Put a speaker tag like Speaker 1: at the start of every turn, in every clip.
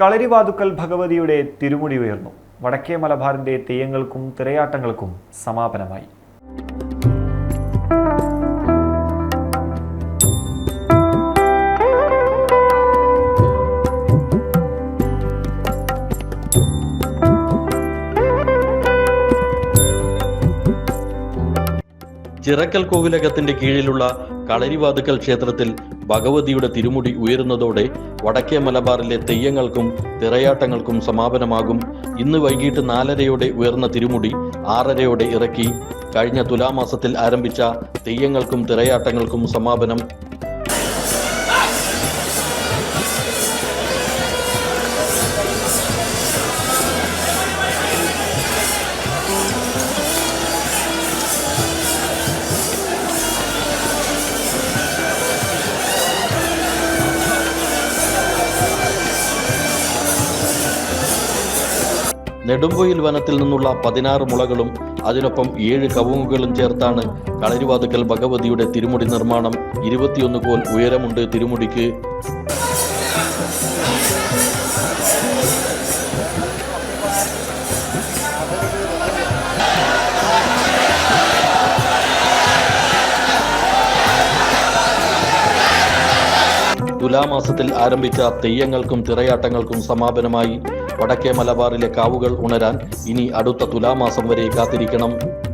Speaker 1: കളരിവാതുക്കൽ ഭഗവതിയുടെ തിരുമുടി ഉയർന്നു. വടക്കേ മലബാറിന്റെ തെയ്യങ്ങൾക്കും തിറയാട്ടങ്ങൾക്കും സമാപനമായി.
Speaker 2: ചിറക്കൽ കോവിലകത്തിന്റെ കീഴിലുള്ള കളരിവാതുക്കൽ ക്ഷേത്രത്തിൽ ഭഗവതിയുടെ തിരുമുടി ഉയരുന്നതോടെ വടക്കേ മലബാറിലെ തെയ്യങ്ങൾക്കും തിറയാട്ടങ്ങൾക്കും സമാപനമാകും. ഇന്ന് വൈകിട്ട് 4:30 ഉയർന്ന തിരുമുടി 6:30 ഇറക്കി. കഴിഞ്ഞ തുലാമാസത്തിൽ ആരംഭിച്ച തെയ്യങ്ങൾക്കും തിറയാട്ടങ്ങൾക്കും സമാപനം. നെടുമ്പൊയിൽ വനത്തിൽ നിന്നുള്ള 16 മുളകളും അതിനൊപ്പം 7 കവുങ്ങുകളും ചേർത്താണ് കളരിവാതുക്കൽ ഭഗവതിയുടെ തിരുമുടി നിർമ്മാണം. 21 കോൽ ഉയരമുണ്ട് തിരുമുടിക്ക്. തുലാമാസത്തിൽ ആരംഭിച്ച തെയ്യങ്ങൾക്കും തിറയാട്ടങ്ങൾക്കും സമാപനമായി. വടക്കേ മലബാറിലെ കാവുകൾ ഉണരാൻ ഇനി അടുത്ത തുലാമാസം വരെ കാത്തിരിക്കണം.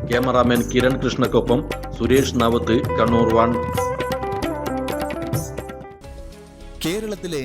Speaker 2: ക്യാമറാമാൻ കിരൺ കൃഷ്ണയ്ക്കൊപ്പം സുരേഷ് നാവത്ത്, കണ്ണൂർ 1.
Speaker 3: കേരളത്തിലെ